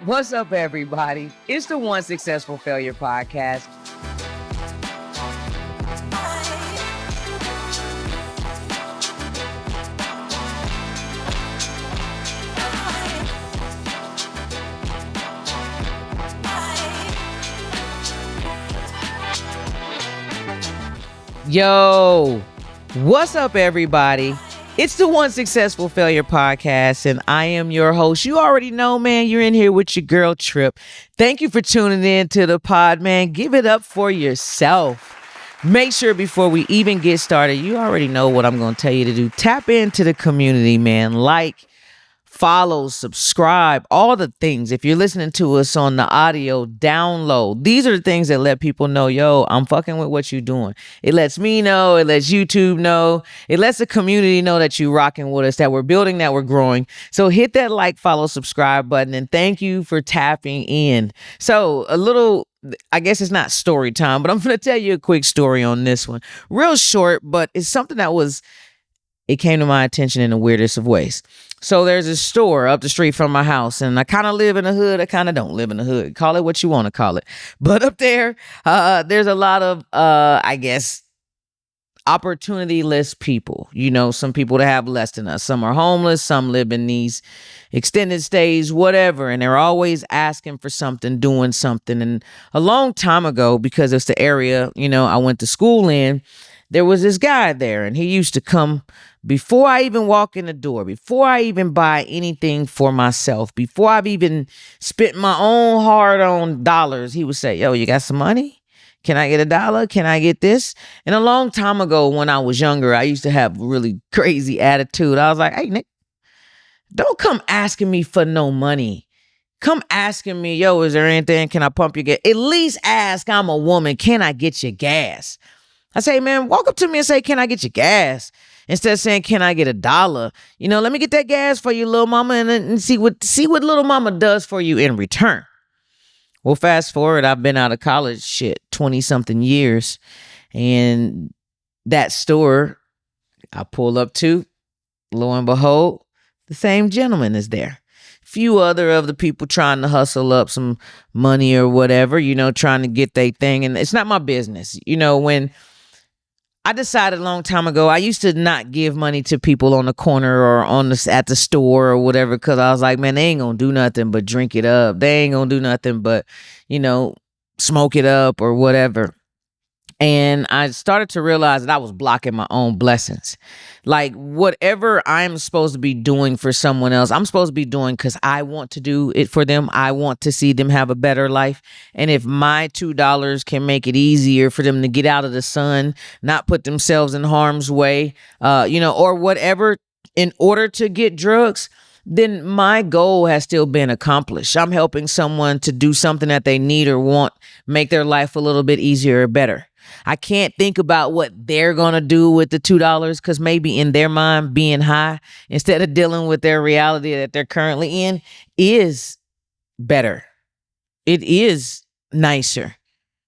What's up, everybody? It's the One Successful Failure podcast. Yo, what's up, everybody? It's the One Successful Failure podcast, and I am your host. You already know, man, you're in here with your girl, Trip. Thank you for tuning in to the pod, man. Give it up for yourself. Make sure before we even get started, you already know what I'm going to tell you to do. Tap into the community, man. Like, follow, subscribe, all the things. If you're listening to us on the audio, download. These are the things that let people know, yo, I'm fucking with what you're doing. It lets me know. It lets YouTube know. It lets the community know that you're rocking with us, that we're building, that we're growing. So hit that like, follow, subscribe button, and thank you for tapping in. So I guess it's not story time, but I'm going to tell you a quick story on this one. Real short, but it's something it came to my attention in the weirdest of ways. So there's a store up the street from my house, and I kind of live in the hood. I kind of don't live in the hood. Call it what you want to call it. But up there, there's a lot of, I guess, opportunity-less people. You know, some people that have less than us. Some are homeless. Some live in these extended stays, whatever. And they're always asking for something, doing something. And a long time ago, because it's the area, I went to school in, there was this guy there, and he used to come before I even walk in the door, before I even buy anything for myself, before I've even spent my own hard-earned dollars. He would say, yo, you got some money? Can I get $1? Can I get this? And a long time ago when I was younger, I used to have really crazy attitude. I was like, hey, Nick, don't come asking me for no money. Come asking me, yo, is there anything? Can I pump your gas? At least ask, I'm a woman. Can I get your gas? I say, man, walk up to me and say, can I get your gas? Instead of saying, can I get $1? Let me get that gas for you, little mama, and see what little mama does for you in return. Well, fast forward, I've been out of college, 20-something years. And that store I pull up to, lo and behold, the same gentleman is there. Few other of the people trying to hustle up some money or whatever, trying to get their thing. And it's not my business. When I decided a long time ago, I used to not give money to people on the corner or at the store or whatever, because I was like, man, they ain't gonna do nothing but drink it up. They ain't gonna do nothing but, smoke it up or whatever. And I started to realize that I was blocking my own blessings. Like whatever I'm supposed to be doing for someone else, I'm supposed to be doing because I want to do it for them. I want to see them have a better life. And if my $2 can make it easier for them to get out of the sun, not put themselves in harm's way, or whatever, in order to get drugs, then my goal has still been accomplished. I'm helping someone to do something that they need or want, make their life a little bit easier or better. I can't think about what they're going to do with the $2 because maybe in their mind being high instead of dealing with their reality that they're currently in is better. It is nicer.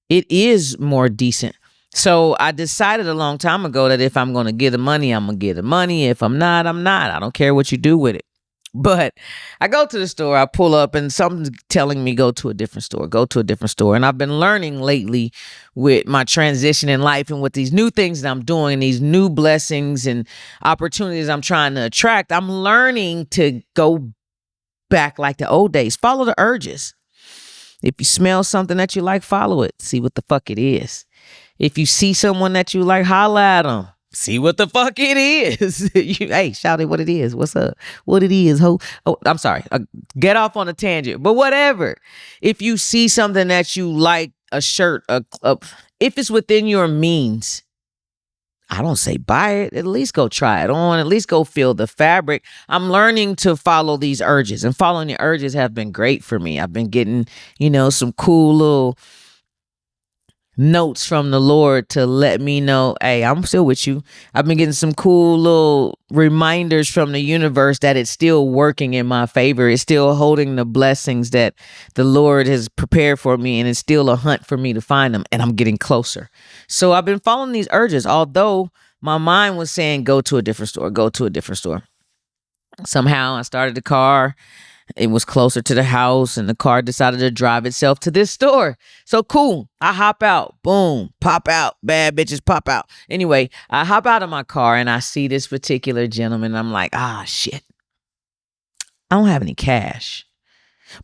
It is more decent. So I decided a long time ago that if I'm going to give the money, I'm going to give the money. If I'm not, I'm not. I don't care what you do with it. But I go to the store, I pull up, and something's telling me go to a different store. And I've been learning lately with my transition in life and with these new things that I'm doing, these new blessings and opportunities I'm trying to attract. I'm learning to go back like the old days. Follow the urges. If you smell something that you like, follow it. See what the fuck it is. If you see someone that you like, holla at them. See what the fuck it is. Hey, shout it what it is. What's up? What it is, ho. Oh, I'm sorry. Get off on a tangent. But whatever. If you see something that you like, a shirt, if it's within your means, I don't say buy it. At least go try it on. At least go feel the fabric. I'm learning to follow these urges. And following the urges have been great for me. I've been getting, some cool little notes from the Lord to let me know, hey, I'm still with you. I've been getting some cool little reminders from the universe that it's still working in my favor. It's still holding the blessings that the Lord has prepared for me, and it's still a hunt for me to find them, and I'm getting closer. So I've been following these urges, although my mind was saying, go to a different store. Somehow I started the car It was closer to the house, and the car decided to drive itself to this store. So cool. I hop out. Boom. Pop out. Bad bitches pop out. Anyway, I hop out of my car and I see this particular gentleman. I'm like, shit. I don't have any cash.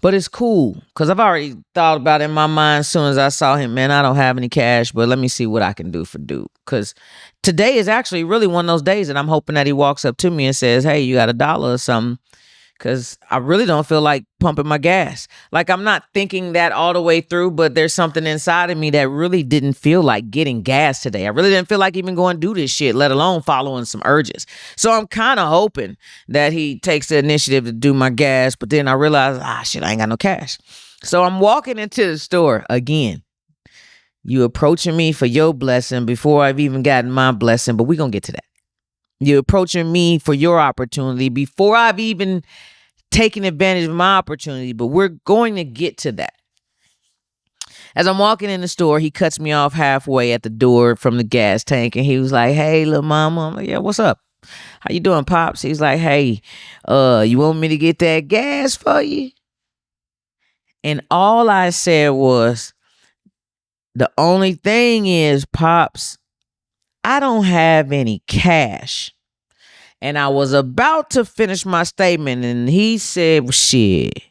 But it's cool because I've already thought about it in my mind as soon as I saw him. Man, I don't have any cash, but let me see what I can do for dude. Because today is actually really one of those days that I'm hoping that he walks up to me and says, hey, you got $1 or something? Because I really don't feel like pumping my gas. Like, I'm not thinking that all the way through, but there's something inside of me that really didn't feel like getting gas today. I really didn't feel like even going to do this shit, let alone following some urges. So I'm kind of hoping that he takes the initiative to do my gas, but then I realize, shit, I ain't got no cash. So I'm walking into the store again. You approaching me for your blessing before I've even gotten my blessing, but we're going to get to that. You're approaching me for your opportunity before I've even taken advantage of my opportunity, but we're going to get to that. As I'm walking in the store, he cuts me off halfway at the door from the gas tank, and he was like, hey, little mama. I'm like, yeah, what's up? How you doing, Pops? He's like, hey, you want me to get that gas for you? And all I said was, the only thing is, Pops, I don't have any cash. And I was about to finish my statement, and he said, well, shit,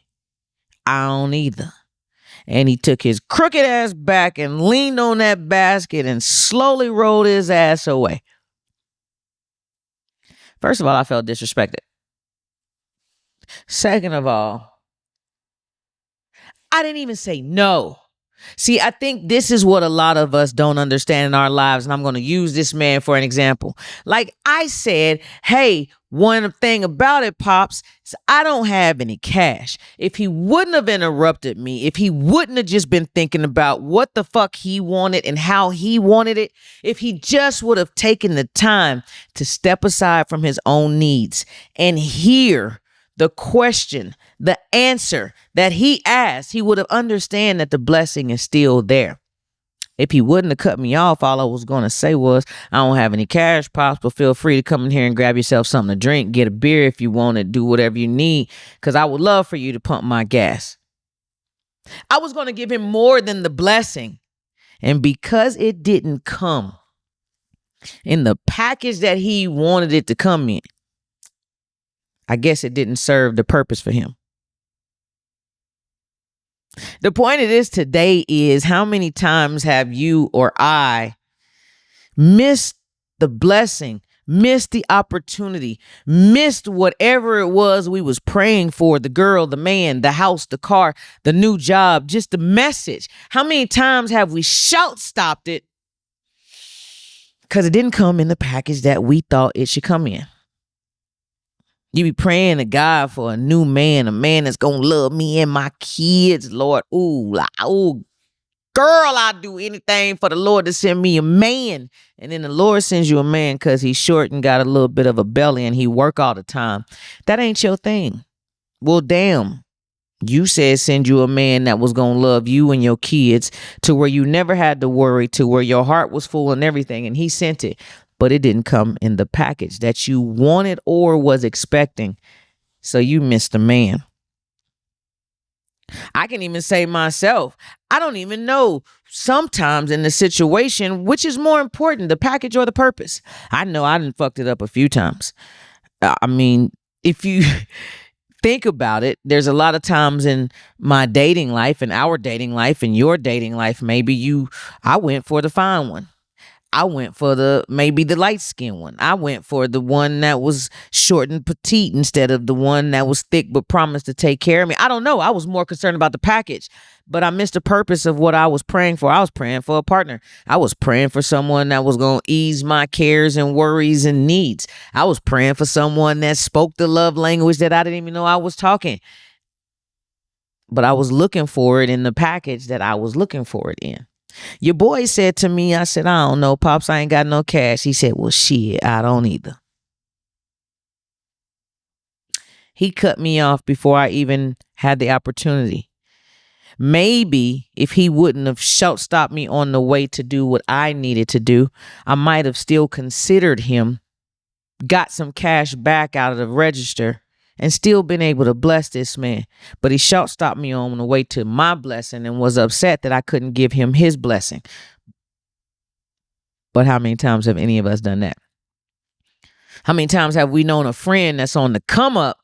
I don't either. And he took his crooked ass back and leaned on that basket and slowly rolled his ass away. First of all, I felt disrespected. Second of all, I didn't even say no. See, I think this is what a lot of us don't understand in our lives, and I'm going to use this man for an example. Like I said, hey, one thing about it, Pops, is I don't have any cash. If he wouldn't have interrupted me, if he wouldn't have just been thinking about what the fuck he wanted and how he wanted it, if he just would have taken the time to step aside from his own needs and hear the question, the answer that he asked, he would have understand that the blessing is still there. If he wouldn't have cut me off, all I was going to say was, I don't have any cash, Pops, but feel free to come in here and grab yourself something to drink, get a beer if you want it, do whatever you need, because I would love for you to pump my gas. I was going to give him more than the blessing. And because it didn't come in the package that he wanted it to come in, I guess it didn't serve the purpose for him. The point of this today is, how many times have you or I missed the blessing, missed the opportunity, missed whatever it was we was praying for, the girl, the man, the house, the car, the new job, just the message? How many times have we stopped it because it didn't come in the package that we thought it should come in? You be praying to God for a new man, a man that's going to love me and my kids, Lord. Ooh, girl, I'd do anything for the Lord to send me a man. And then the Lord sends you a man because he's short and got a little bit of a belly and he work all the time. That ain't your thing. Well, damn. You said send you a man that was going to love you and your kids to where you never had to worry, to where your heart was full and everything. And he sent it. But it didn't come in the package that you wanted or was expecting. So you missed the man. I can even say myself, I don't even know sometimes in the situation, which is more important, the package or the purpose. I know I done fucked it up a few times. I mean, if you think about it, there's a lot of times in my dating life and our dating life and your dating life, I went for the fine one. I went for maybe the light skinned one. I went for the one that was short and petite instead of the one that was thick but promised to take care of me. I don't know. I was more concerned about the package, but I missed the purpose of what I was praying for. I was praying for a partner. I was praying for someone that was going to ease my cares and worries and needs. I was praying for someone that spoke the love language that I didn't even know I was talking. But I was looking for it in the package that I was looking for it in. Your boy said to me, I said, I don't know, Pops, I ain't got no cash. He said, well, shit, I don't either. He cut me off before I even had the opportunity. Maybe if he wouldn't have stopped me on the way to do what I needed to do, I might have still considered him, got some cash back out of the register, and still been able to bless this man. But he short stopped me on the way to my blessing and was upset that I couldn't give him his blessing. But how many times have any of us done that? How many times have we known a friend that's on the come up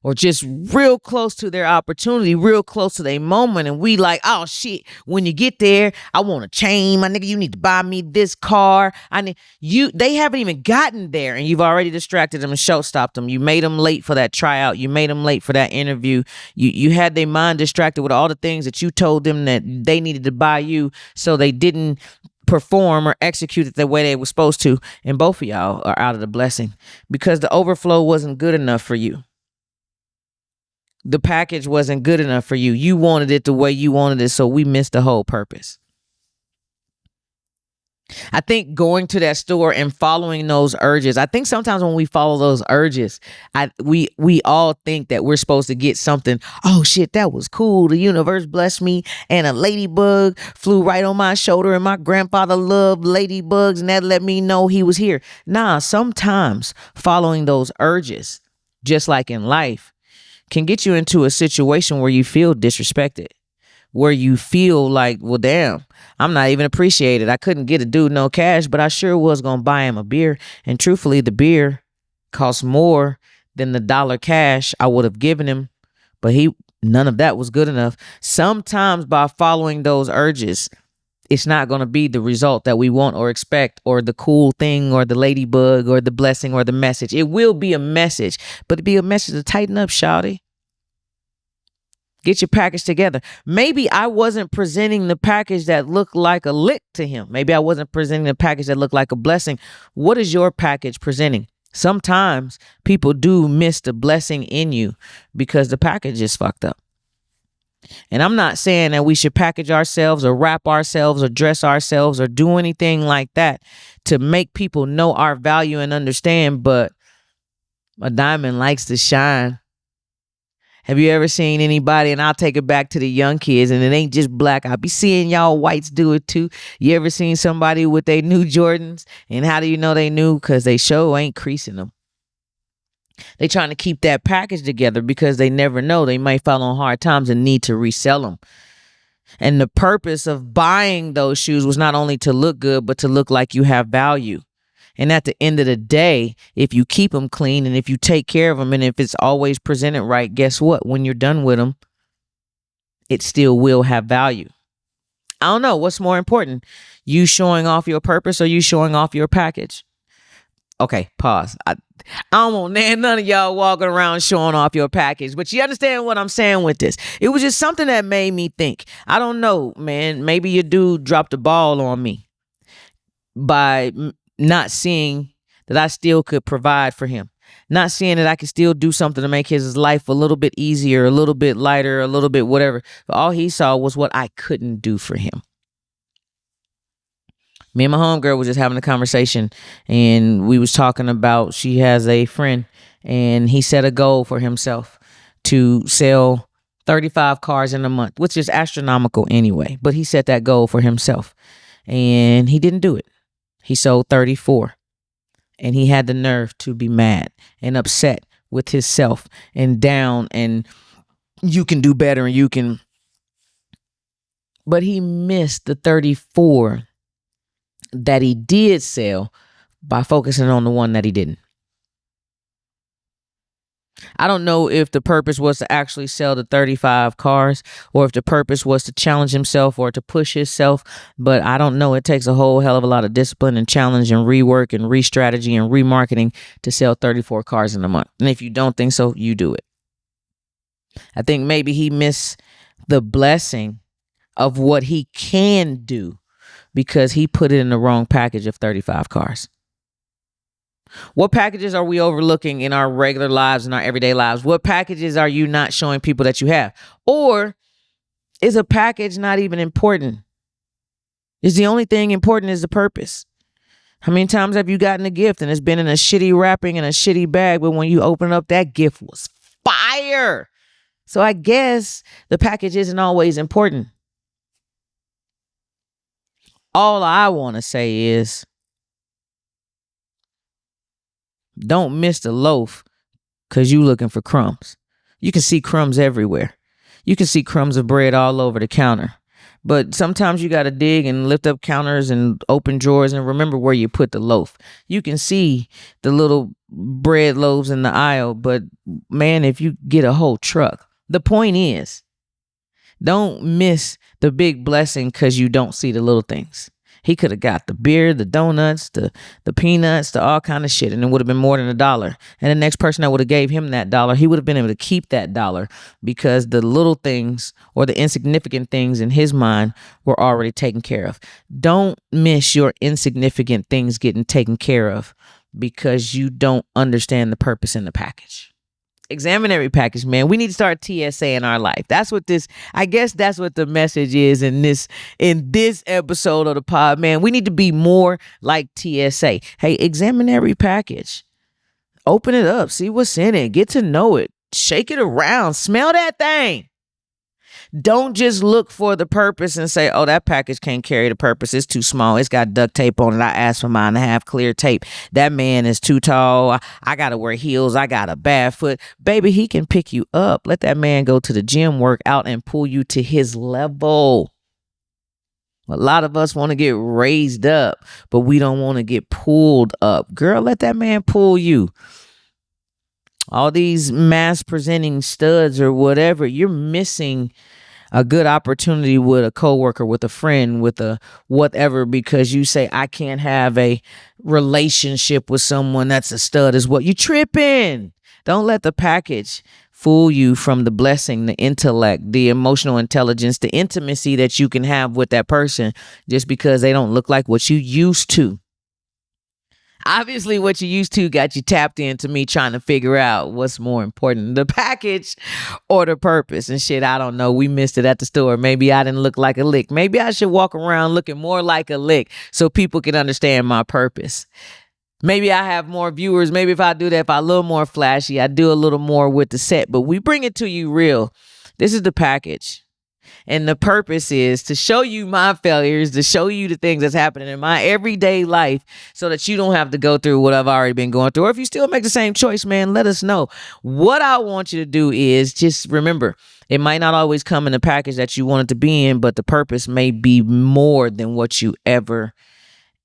or just real close to their opportunity, real close to their moment, and we like, oh shit, when you get there, I want a chain, my nigga, you need to buy me this car. They haven't even gotten there and you've already distracted them and short stopped them. You made them late for that tryout. You made them late for that interview. You had their mind distracted with all the things that you told them that they needed to buy you, so they didn't perform or execute it the way they were supposed to, and both of y'all are out of the blessing because the overflow wasn't good enough for you. The package wasn't good enough for you. You wanted it the way you wanted it, so we missed the whole purpose. I think going to that store and following those urges, I think sometimes when we follow those urges, we all think that we're supposed to get something. Oh shit, that was cool. The universe blessed me and a ladybug flew right on my shoulder and my grandfather loved ladybugs and that let me know he was here. Nah, sometimes following those urges, just like in life, can get you into a situation where you feel disrespected, where you feel like, well, damn, I'm not even appreciated. I couldn't get a dude no cash, but I sure was going to buy him a beer. And truthfully, the beer cost more than the dollar cash I would have given him, but none of that was good enough. Sometimes by following those urges, it's not going to be the result that we want or expect, or the cool thing or the ladybug or the blessing or the message. It will be a message, but it'll be a message to tighten up, shawty. Get your package together. Maybe I wasn't presenting the package that looked like a lick to him. Maybe I wasn't presenting the package that looked like a blessing. What is your package presenting? Sometimes people do miss the blessing in you because the package is fucked up. And I'm not saying that we should package ourselves or wrap ourselves or dress ourselves or do anything like that to make people know our value and understand, but a diamond likes to shine. Have you ever seen anybody, and I'll take it back to the young kids, and it ain't just black. I'll be seeing y'all whites do it too. You ever seen somebody with their new Jordans? And how do you know they new? Because they show ain't creasing them. They trying to keep that package together because they never know. They might fall on hard times and need to resell them. And the purpose of buying those shoes was not only to look good, but to look like you have value. And at the end of the day, if you keep them clean and if you take care of them and if it's always presented right, guess what? When you're done with them, it still will have value. I don't know. What's more important? You showing off your purpose or you showing off your package? Okay, pause. I don't want none of y'all walking around showing off your package, but you understand what I'm saying with this. It was just something that made me think. I don't know, man. Maybe your dude dropped the ball on me by not seeing that I still could provide for him, not seeing that I could still do something to make his life a little bit easier, a little bit lighter, a little bit whatever. But all he saw was what I couldn't do for him. Me and my homegirl was just having a conversation and we was talking about, she has a friend and he set a goal for himself to sell 35 cars in a month, which is astronomical anyway. But he set that goal for himself and he didn't do it. He sold 34 and he had the nerve to be mad and upset with himself and down and you can do better and you can. But he missed the 34 that he did sell by focusing on the one that he didn't. I don't know if the purpose was to actually sell the 35 cars or if the purpose was to challenge himself or to push himself, but I don't know. It takes a whole hell of a lot of discipline and challenge and rework and re-strategy and remarketing to sell 34 cars in a month. And if you don't think so, you do it. I think maybe he missed the blessing of what he can do because he put it in the wrong package of 35 cars. What packages are we overlooking in our regular lives, in our everyday lives? What packages are you not showing people that you have? Or is a package not even important? Is the only thing important is the purpose? How many times have you gotten a gift and it's been in a shitty wrapping and a shitty bag, but when you open up, that gift was fire? So I guess the package isn't always important. All I want to say is don't miss the loaf because you looking for crumbs. You can see crumbs everywhere. You can see crumbs of bread all over the counter. But sometimes you got to dig and lift up counters and open drawers and remember where you put the loaf. You can see the little bread loaves in the aisle, but man, if you get a whole truck, the point is, don't miss the big blessing because you don't see the little things. He could have got the beer, the donuts, the peanuts, the all kind of shit, and it would have been more than $1. And the next person that would have gave him that $1, he would have been able to keep that $1 because the little things or the insignificant things in his mind were already taken care of. Don't miss your insignificant things getting taken care of because you don't understand the purpose in the package. Examine every package, man. We need to start TSA in our life. I guess that's what the message is in this episode of the pod, man. We need to be more like TSA. Hey, examine every package. Open it up. See what's in it. Get to know it. Shake it around. Smell that thing. Don't just look for the purpose and say, oh, that package can't carry the purpose. It's too small. It's got duct tape on it. I asked for mine to have clear tape. That man is too tall. I got to wear heels. I got a bad foot. Baby, he can pick you up. Let that man go to the gym, work out, and pull you to his level. A lot of us want to get raised up, but we don't want to get pulled up. Girl, let that man pull you. All these mass presenting studs or whatever, you're missing a good opportunity with a coworker, with a friend, with a whatever, because you say, I can't have a relationship with someone that's a stud is what you tripping. Don't let the package fool you from the blessing, the intellect, the emotional intelligence, the intimacy that you can have with that person just because they don't look like what you used to. Obviously, what you used to got you tapped into me trying to figure out what's more important, the package or the purpose. And shit, I don't know. We missed it at the store. Maybe I didn't look like a lick. Maybe I should walk around looking more like a lick so people can understand my purpose. Maybe I have more viewers. Maybe if I do that, if I'm a little more flashy, I do a little more with the set. But we bring it to you real. This is the package. And the purpose is to show you my failures, to show you the things that's happening in my everyday life so that you don't have to go through what I've already been going through. Or if you still make the same choice, man, let us know. What I want you to do is just remember, it might not always come in the package that you want it to be in, but the purpose may be more than what you ever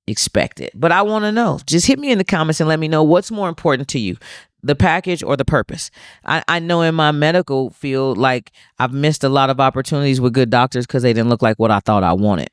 expected. But I want to know. Just hit me in the comments and let me know what's more important to you, the package or the purpose. I know in my medical field, like I've missed a lot of opportunities with good doctors because they didn't look like what I thought I wanted.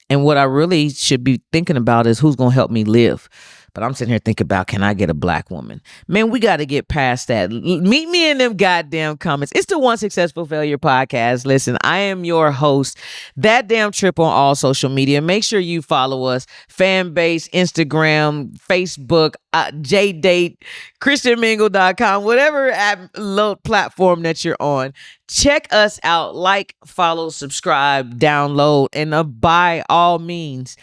And what I really should be thinking about is who's going to help me live. But I'm sitting here thinking about, can I get a black woman? Man, we got to get past that. Meet me in them goddamn comments. It's the One Successful Failure podcast. Listen, I am your host, ThatDamn Trip on all social media. Make sure you follow us. Fanbase, Instagram, Facebook, JDate, ChristianMingle.com, whatever platform that you're on. Check us out. Like, follow, subscribe, download, and by all means,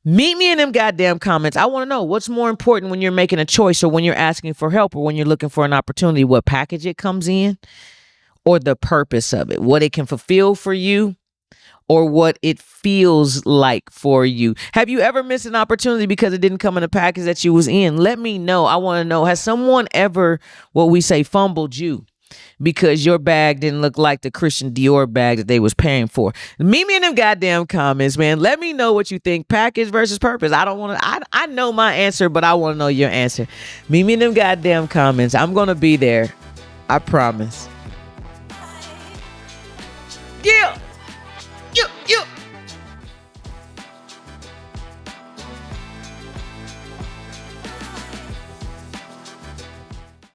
meet me in them goddamn comments. I want to know what's more important when you're making a choice or when you're asking for help or when you're looking for an opportunity, what package it comes in or the purpose of it, what it can fulfill for you or what it feels like for you. Have you ever missed an opportunity because it didn't come in a package that you was in? Let me know. I want to know, has someone ever, what we say, fumbled you because your bag didn't look like the Christian Dior bag that they was paying for? Meet me in them goddamn comments, man. Let me know what you think, package versus purpose. I know my answer, but I want to know your answer. Meet me in them goddamn comments. I'm going to be there. I promise.